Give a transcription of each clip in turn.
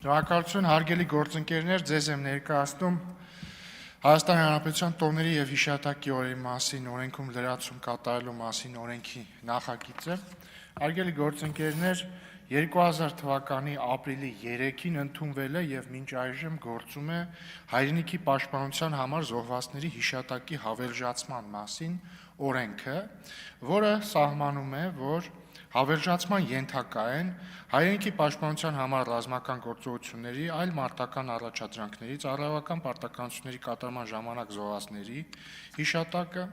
Շնորհակալություն, հարգելի գործընկերներ, ձեզ եմ ներկայացնում Հայաստանի Հանրապետության տոների եւ հիշատակի օրերի մասին օրենքում լրացում կատարելու մասին օրենքի նախագիծը։ Հարգելի գործընկերներ, 2000 թվականի ապրիլի 3-ին ընդունվել է եւ մինչ այժմ գործում է հայրենիքի պաշտպանության համար զոհվածների հիշատակի հավելժացման մասին օրենքը, որը սահմանում է, որ հավելժացման ենթակա են հայրենիքի պաշտպանության համար ռազմական գործողությունների, այլ մարտական առաջադրանքների, ծառայողական պարտականությունների կատարման ժամանակ զոհվածների հիշատակը,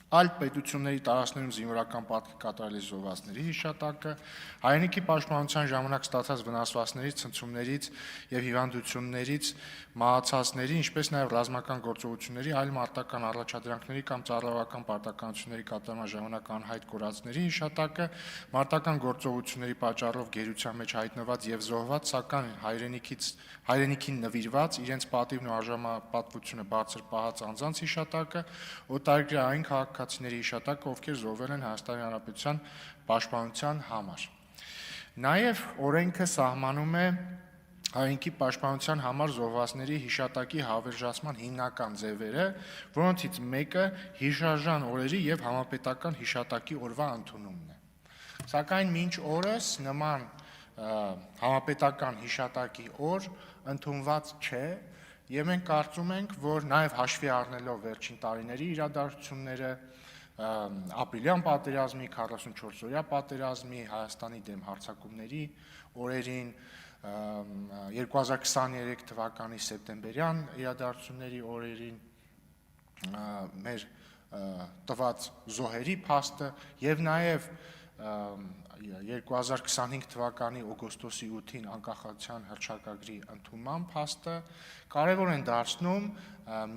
այլ պետությունների տարածքներում զինվորական պարտք կատարելի զոհվածների հիշատակը, հայրենիքի պաշտպանության ժամանակ ստացած վնասվածքներից, ցնցումներից եւ հիվանդություններից մահացածների, ինչպես նաեւ ռազմական գործողությունների, այլ մարտական առաջադրանքների կամ ծառայողական պարտականությունների կատարման ժամանակ անհայտ կորածների հիշատակը, մարտական գործողությունների պատճառով գերության մեջ հայտնված եւ զոհված, սակայն հայրենիքին նվիրված, իրենց պատիվն ու արժանապատվությունը բարձր պահած անձանց հիշատակը, օտարերկրյա քաղաքացիների հիշատակը, ովքեր զոհվել են Հայաստանի Հանրապետության պաշտպանության համար։ Նաեւ օրենքը սահմանում է հայրենիքի պաշտպանության համար զոհվածների հիշատակի հավելժացման հիմնական ձևերը, որոնցից մեկը հիշարժան օրերի եւ համապետական հիշատակի օրվա ընդունումն է։ Սակայն մինչ օրս նման համապետական հիշատակի օր ընդունված չէ, եւ մենք կարծում ենք, որ նաեւ հաշվի առնելով վերջին տարիների իրադարձությունները, ապրիլյան պատերազմի, 44-օրյա պատերազմի, Հայաստանի դեմ հարձակումների օրերին, 2023 թվականի սեպտեմբերյան իրադարձությունների օրերին մեր տված զոհերի փաստը եւ նաեւ 2025 թվականի օգոստոսի 8-ին անկախության հռչակագրի ընդունման փաստը կարևոր են դարձնում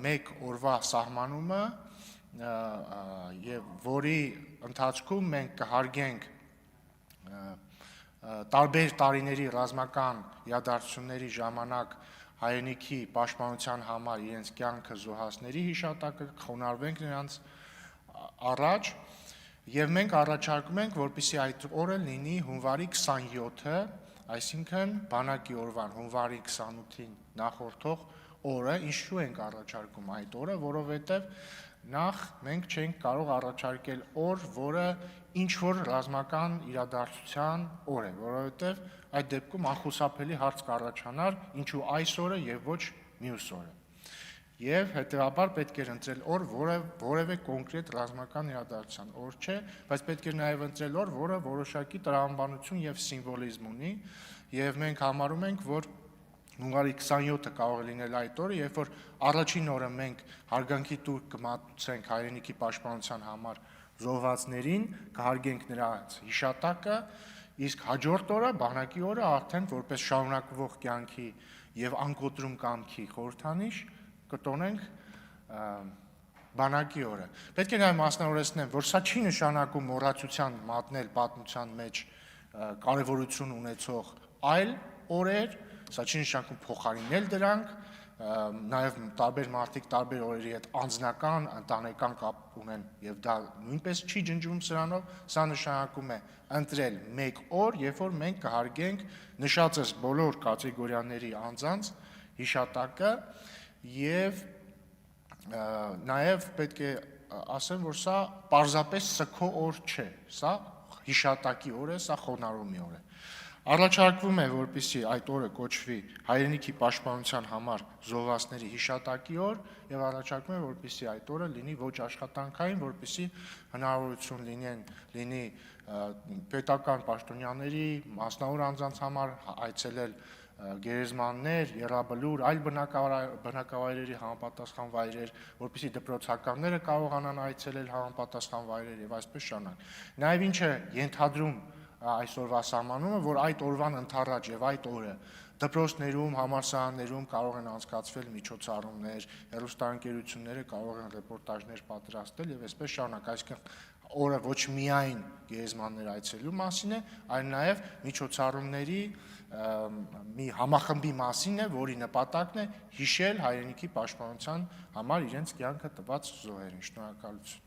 մեկ օրվա սահմանումը եւ որի ընթացքում մենք կհարգենք տարբեր տարիների ռազմական իրադարձությունների ժամանակ հայրենիքի պաշտպանության համար իրենց կյանքը զոհածների հիշատակը, կխոնարհվենք նրանց առաջ եւ մենք առաջարկում ենք, որպեսզի այդ օրը լինի հունվարի 27-ը, այսինքն բանակի օրվան հունվարի 28-ին նախորդող օրը, ինչու ենք առաջարկում այդ օրը, որովհետեւ նախ մենք չենք կարող առաջարկել օր, որը ինչ որ ռազմական իրադարձության օր է, որովհետեւ այդ դեպքում անխուսափելի հարց կառաջանար, ինչու այս օրը եւ ոչ մյուս օրը։ Եվ հետեւաբար պետք է ընտրել օր, որը որևէ կոնկրետ ռազմական իրադարձության օր չէ, բայց պետք է նաեւ ընտրել օր, որը որոշակի տրամաբանություն եւ սիմվոլիզմ ունի, եւ մենք համարում ենք, որ հունվարի 27-ը կարող է լինել այդ օրը, երբ որ առաջին օրը մենք հարգանքի տույր կմատուցենք հայրենիքի պաշտպանության համար զոհվածներին, կհարգենք նրանց հիշատակը, իսկ հաջորդ օրը, բանակի օրը արդեն որպես շարունակվող կյանքի եւ անկոտրում կամքի խորհրդանիշ կտոնենք բանակի օրը։ Պետք է նաեւ մասնավորեցնեմ, որ սա չի նշանակում մոռացության մատնել պատմության մեջ կարեւորություն ունեցող այլ օրեր, սա չի նշանակում փոխարինել դրանք, նաեւ տարբեր մարդիկ տարբեր օրերի հետ անձնական, ընտանեկան կապ ունեն եւ դա նույնպես չի ջնջվում սրանով, սա նշանակում է ընտրել մեկ օր, երբ որ մենք կհարգենք նշածս բոլոր կատեգորիաների անձանց հիշատակը եւ նաեւ պետք է ասեմ, որ սա պարզապես սգո օր չէ, սա հիշատակի օր է, սա խոնարհումի օր է։ Առաջարկվում է, որպեսզի այդ օրը կոչվի հայրենիքի պաշտպանության համար զոհվածների հիշատակի օր եւ առաջարկում է, որպեսզի այդ օրը լինի ոչ աշխատանքային, որպեսզի հնարավորություն լինի պետական պաշտոնյաների, մասնավոր անձանց համար այցելել գերեզմաններ, եռաբլուր, այլ բնակավայրերի համապատասխան վայրեր, որպեսզի դպրոցականները կարողանան այցելել համապատասխան վայրեր եւ այսպես շարունակ։ Նաեւ ինչ է ենթադրում այսօրվա սահմանումը, որ այդ օրվան ընդառաջ եւ այդ օրը դպրոցներում, համալսարաններում կարող են անցկացվել միջոցառումներ, հեռուստաընկերությունները կարող են ռեպորտաժներ պատրաստել եւ այսպես շարունակ, այսինքն օրը ոչ միայն գերեզմաններ այցելելու մասին է, այլ նաեւ միջոցառումների մի համախմբի մասին է, որի նպատակն է հիշել հայրենիքի պաշտպանության համար իրենց կյանքը տված զոհերին։ Շնորհակալություն։